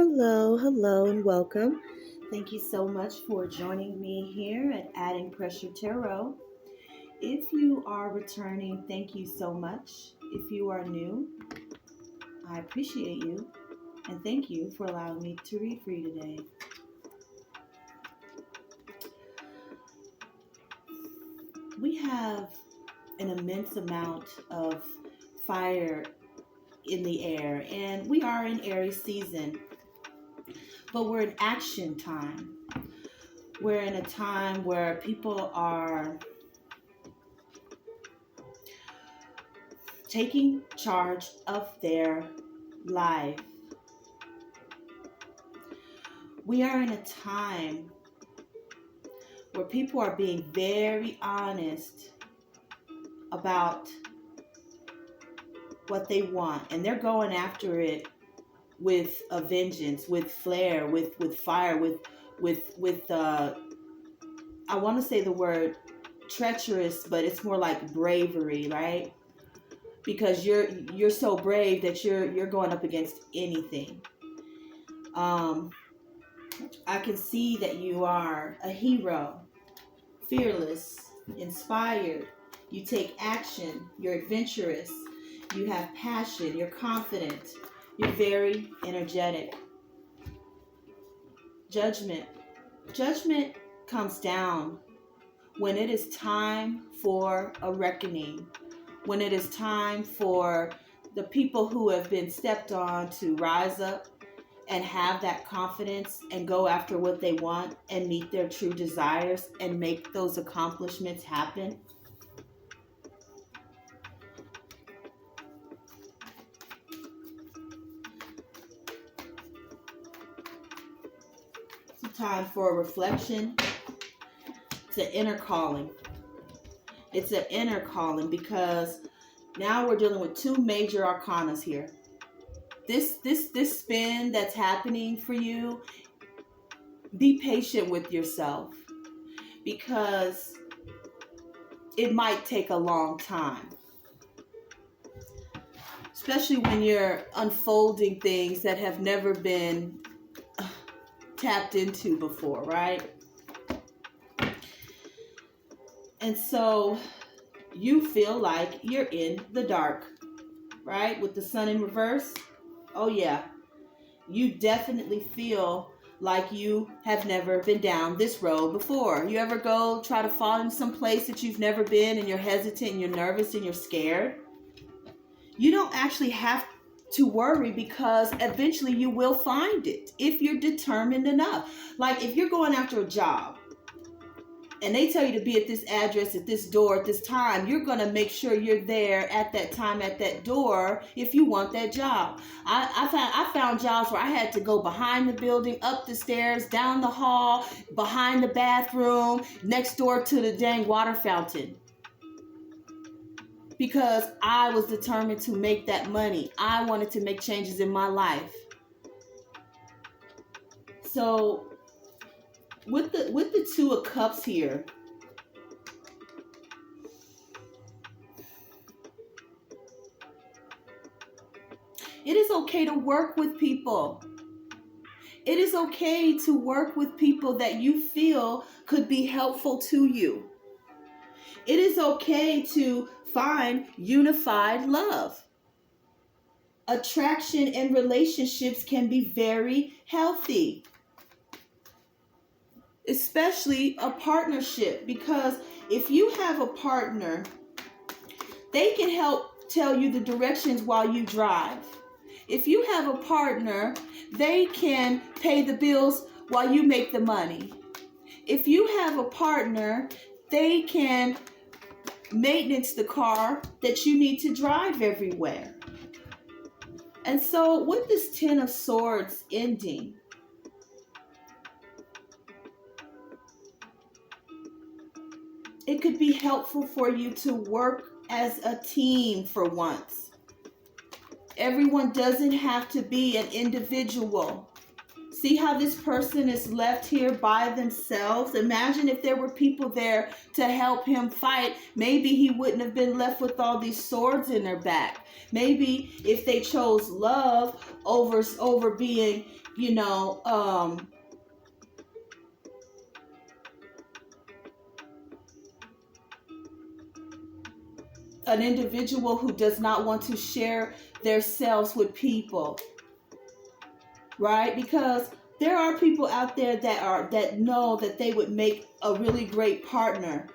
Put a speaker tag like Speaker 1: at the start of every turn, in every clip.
Speaker 1: Hello, and welcome. Thank you so much for joining me here at Adding Pressure Tarot. If you are returning, thank you so much. If you are new, I appreciate you and thank you for allowing me to read for you today. We have an immense amount of fire in the air, and we are in Aries season, but we're in action time. We're in a time where people are taking charge of their life. We are in a time where people are being very honest about what they want, and they're going after it with a vengeance, with flair, with fire, with I want to say the word treacherous, but it's more like bravery, right? Because you're so brave that you're going up against anything. I can see that you are a hero, fearless, inspired. You take action. You're adventurous. You have passion. You're confident. You're very energetic. Judgment. Judgment comes down when it is time for a reckoning, when it is time for the people who have been stepped on to rise up and have that confidence and go after what they want and meet their true desires and make those accomplishments happen. It's a time for a reflection. It's an inner calling. It's an inner calling because now we're dealing with two major arcanas here. This spin that's happening for you, be patient with yourself because it might take a long time. Especially when you're unfolding things that have never been tapped into before, right? And so you feel like you're in the dark, right? With the sun in reverse. Oh yeah, you definitely feel like you have never been down this road before. You ever go try to find some place that you've never been and you're hesitant and you're nervous and you're scared? You don't actually have to worry because eventually you will find it if you're determined enough. Like if you're going after a job and they tell you to be at this address, at this door, at this time, you're going to make sure you're there at that time, at that door, if you want that job. I found jobs where I had to go behind the building, up the stairs, down the hall, behind the bathroom, next door to the dang water fountain. Because I was determined to make that money. I wanted to make changes in my life. So with the Two of Cups here, it is okay to work with people. It is okay to work with people that you feel could be helpful to you. It is okay to find unified love. Attraction and relationships can be very healthy. Especially a partnership, because if you have a partner, they can help tell you the directions while you drive. If you have a partner, they can pay the bills while you make the money. If you have a partner, they can maintenance the car that you need to drive everywhere. And so with this Ten of Swords ending, it could be helpful for you to work as a team for once. Everyone doesn't have to be an individual. See how this person is left here by themselves? Imagine if there were people there to help him fight. Maybe he wouldn't have been left with all these swords in their back. Maybe if they chose love over being, you know, an individual who does not want to share their selves with people, right? Because there are people out there that know that they would make a really great partner,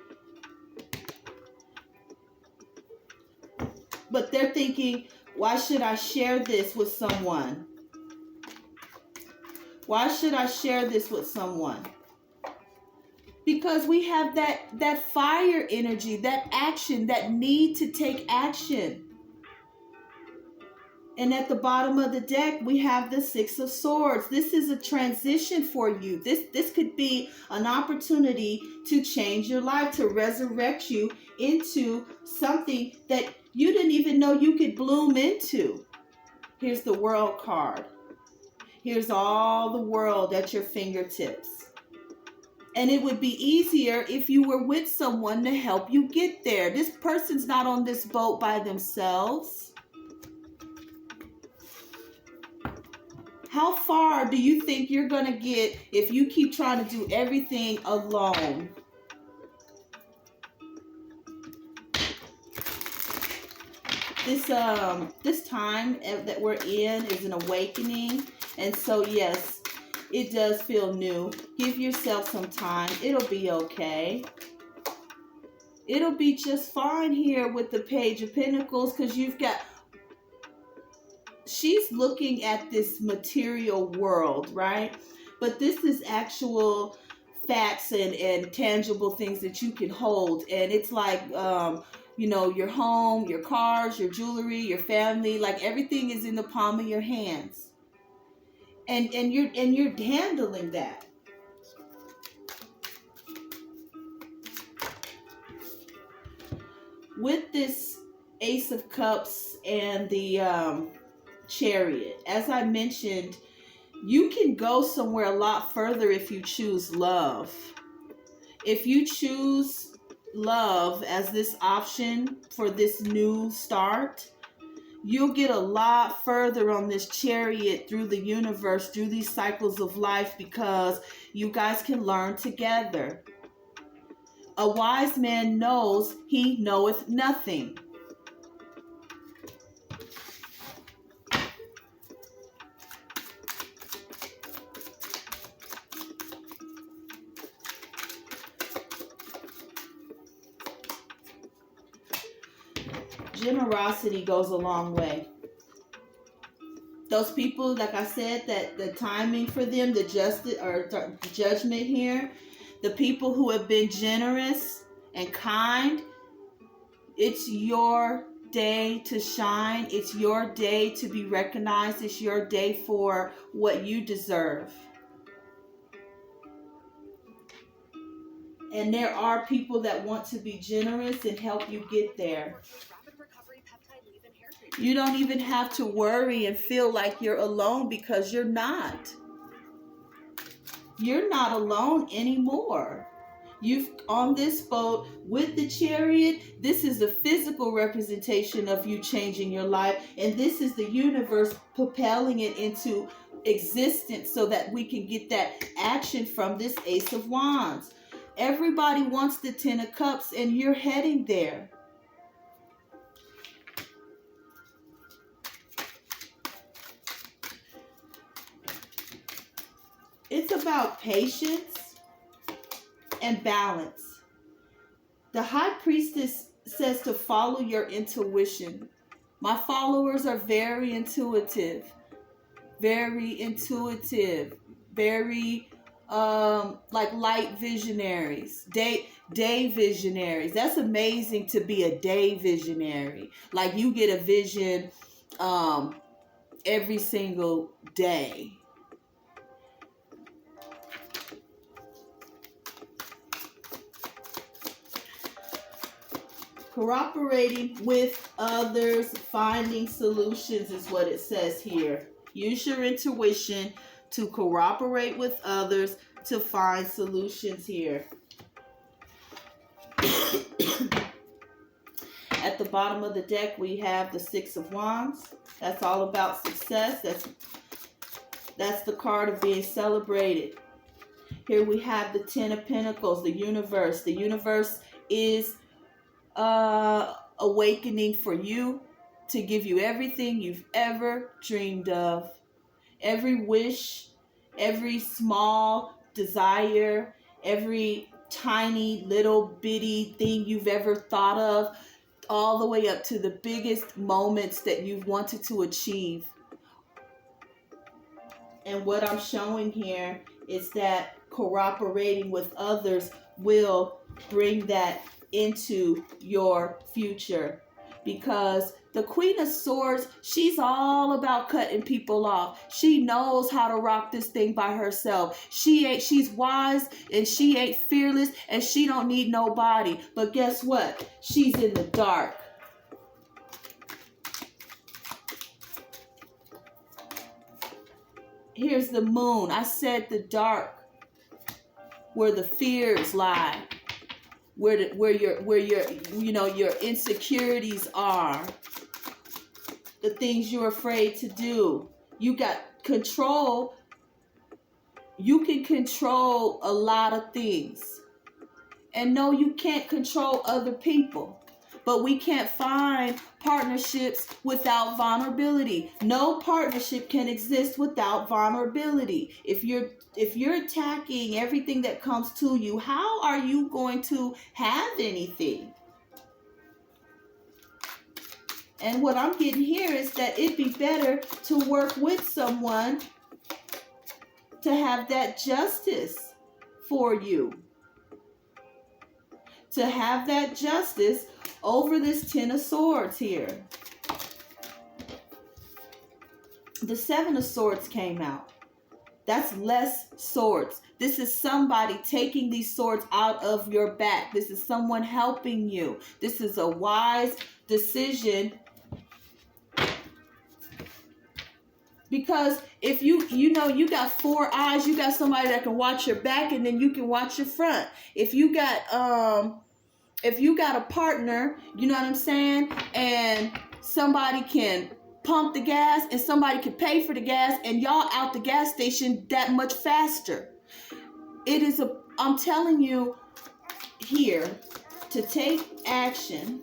Speaker 1: but they're thinking, why should I share this with someone? Why should I share this with someone? Because we have that fire energy, that action, that need to take action. And at the bottom of the deck, we have the Six of Swords. This is a transition for you. This could be an opportunity to change your life, to resurrect you into something that you didn't even know you could bloom into. Here's the World card. Here's all the world at your fingertips. And it would be easier if you were with someone to help you get there. This person's not on this boat by themselves. How far do you think you're going to get if you keep trying to do everything alone? This time that we're in is an awakening. And so, yes, it does feel new. Give yourself some time. It'll be okay. It'll be just fine here with the Page of Pentacles, because she's looking at this material world, right? But this is actual facts and tangible things that you can hold. And it's like, you know, your home, your cars, your jewelry, your family, like everything is in the palm of your hands. And you're handling that. With this Ace of Cups and the Chariot, as I mentioned, you can go somewhere a lot further if you choose love. If you choose love as this option for this new start, you'll get a lot further on this Chariot through the universe, through these cycles of life, because you guys can learn together. A wise man knows he knoweth nothing. Generosity goes a long way. Those people, like I said, that the timing for them, the justice or the judgment here, the people who have been generous and kind, it's your day to shine. It's your day to be recognized. It's your day for what you deserve. And there are people that want to be generous and help you get there. You don't even have to worry and feel like you're alone, because you're not. You're not alone anymore. You've on this boat with the Chariot. This is the physical representation of you changing your life. And this is the universe propelling it into existence so that we can get that action from this Ace of Wands. Everybody wants the Ten of Cups, and you're heading there. It's about patience and balance. The High Priestess says to follow your intuition. My followers are very intuitive, very like light visionaries, day visionaries. That's amazing to be a day visionary. Like you get a vision every single day. Cooperating with others, finding solutions is what it says here. Use your intuition to cooperate with others to find solutions here. At the bottom of the deck, we have the Six of Wands. That's all about success. That's the card of being celebrated. Here we have the Ten of Pentacles, the universe. The universe is awakening for you to give you everything you've ever dreamed of. Every wish, every small desire, every tiny little bitty thing you've ever thought of, all the way up to the biggest moments that you've wanted to achieve. And what I'm showing here is that cooperating with others will bring that into your future. Because the Queen of Swords, she's all about cutting people off. She knows how to rock this thing by herself. She's wise and she ain't fearless and she don't need nobody. But guess what? She's in the dark. Here's the Moon. I said the dark, where the fears lie, where your insecurities are, the things you're afraid to do. You got control. You can control a lot of things. And no, you can't control other people. But we can't find partnerships without vulnerability. No partnership can exist without vulnerability. If you're attacking everything that comes to you, how are you going to have anything? And what I'm getting here is that it'd be better to work with someone to have that justice for you. To have that justice over this Ten of Swords here. The Seven of Swords came out. That's less swords. This is somebody taking these swords out of your back. This is someone helping you. This is a wise decision. Because if you got four eyes, you got somebody that can watch your back and then you can watch your front. If you got a partner, you know what I'm saying, and somebody can pump the gas and somebody can pay for the gas and y'all out the gas station that much faster. I'm telling you here to take action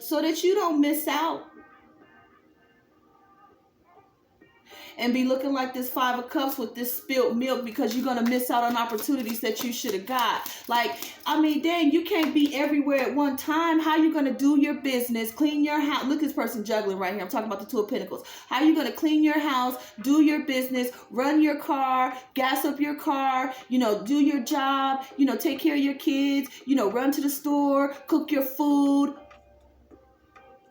Speaker 1: so that you don't miss out and be looking like this Five of Cups with this spilled milk, because you're going to miss out on opportunities that you should have got. Dang, you can't be everywhere at one time. How you going to do your business, clean your house? Look at this person juggling right here. I'm talking about the Two of Pentacles. How are you going to clean your house, do your business, run your car, gas up your car, do your job, take care of your kids, run to the store, cook your food.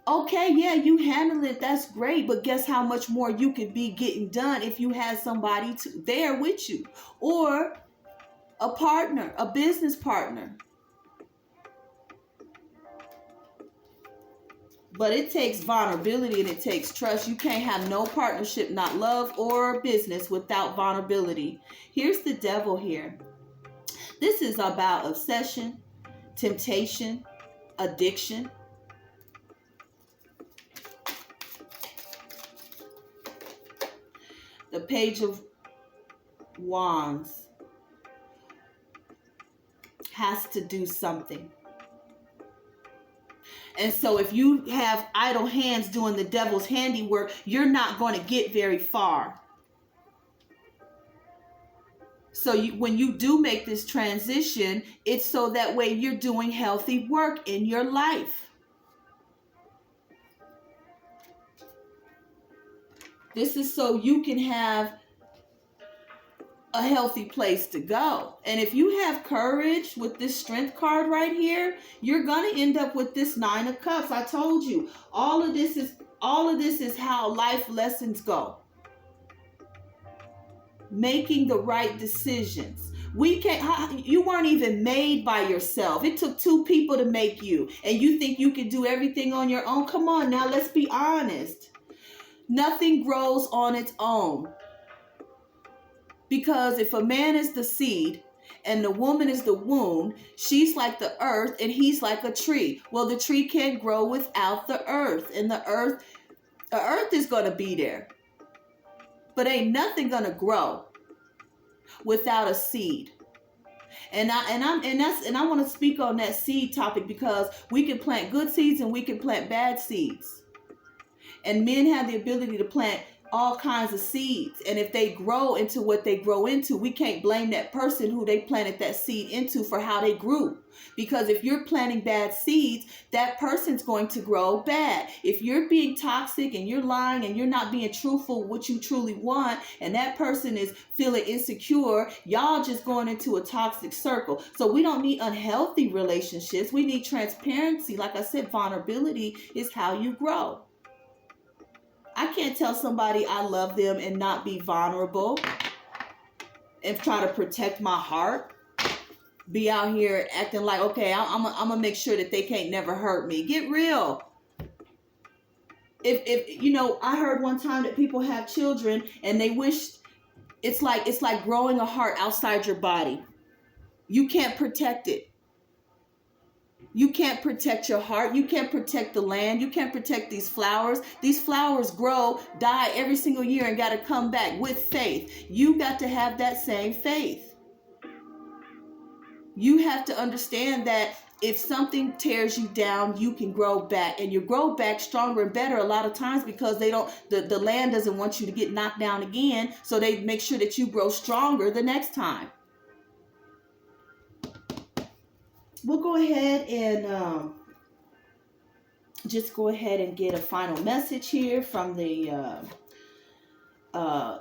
Speaker 1: Okay, yeah, you handle it. That's great. But guess how much more you could be getting done if you had somebody there with you, or a partner, a business partner. But it takes vulnerability and it takes trust. You can't have no partnership, not love or business, without vulnerability. Here's the Devil here. This is about obsession, temptation, addiction. The Page of Wands has to do something. And so if you have idle hands doing the devil's handiwork, you're not going to get very far. So when you do make this transition, it's so that way you're doing healthy work in your life. This is so you can have a healthy place to go. And if you have courage with this Strength card right here, you're going to end up with this Nine of Cups. I told you, all of this is how life lessons go. Making the right decisions. You weren't even made by yourself. It took two people to make you. And you think you can do everything on your own? Come on now, let's be honest. Nothing grows on its own. Because if a man is the seed and the woman is the womb, she's like the earth and he's like a tree. Well, the tree can't grow without the earth. And the earth is going to be there. But ain't nothing going to grow without a seed. And I want to speak on that seed topic, because we can plant good seeds and we can plant bad seeds. And men have the ability to plant all kinds of seeds. And if they grow into what they grow into, we can't blame that person who they planted that seed into for how they grew. Because if you're planting bad seeds, that person's going to grow bad. If you're being toxic and you're lying and you're not being truthful what you truly want, and that person is feeling insecure, y'all just going into a toxic circle. So we don't need unhealthy relationships. We need transparency. Like I said, vulnerability is how you grow. I can't tell somebody I love them and not be vulnerable and try to protect my heart. Be out here acting like, okay, I'm gonna make sure that they can't never hurt me. Get real. If you know, I heard one time that people have children and they wish it's like growing a heart outside your body. You can't protect it. You can't protect your heart. You can't protect the land. You can't protect these flowers. These flowers grow, die every single year, and got to come back with faith. You got to have that same faith. You have to understand that if something tears you down, you can grow back, and you grow back stronger and better a lot of times, because the land doesn't want you to get knocked down again. So they make sure that you grow stronger the next time. We'll go ahead and just go ahead and get a final message here from the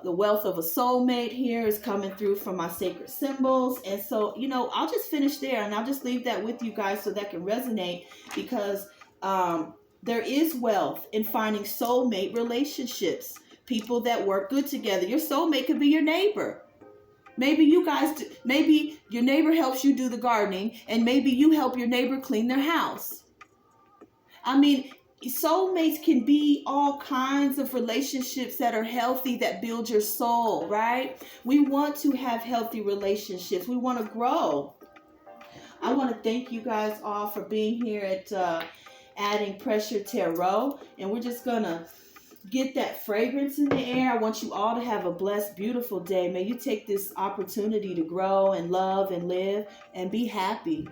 Speaker 1: wealth of a soulmate. Here is coming through from my sacred symbols. And so, you know, I'll just finish there and I'll just leave that with you guys so that can resonate, because there is wealth in finding soulmate relationships, people that work good together. Your soulmate could be your neighbor. Maybe maybe your neighbor helps you do the gardening, and maybe you help your neighbor clean their house. I mean, soulmates can be all kinds of relationships that are healthy, that build your soul, right? We want to have healthy relationships. We want to grow. I want to thank you guys all for being here at Adding Pressure Tarot, and we're just going to get that fragrance in the air. I want you all to have a blessed, beautiful day. May you take this opportunity to grow and love and live and be happy.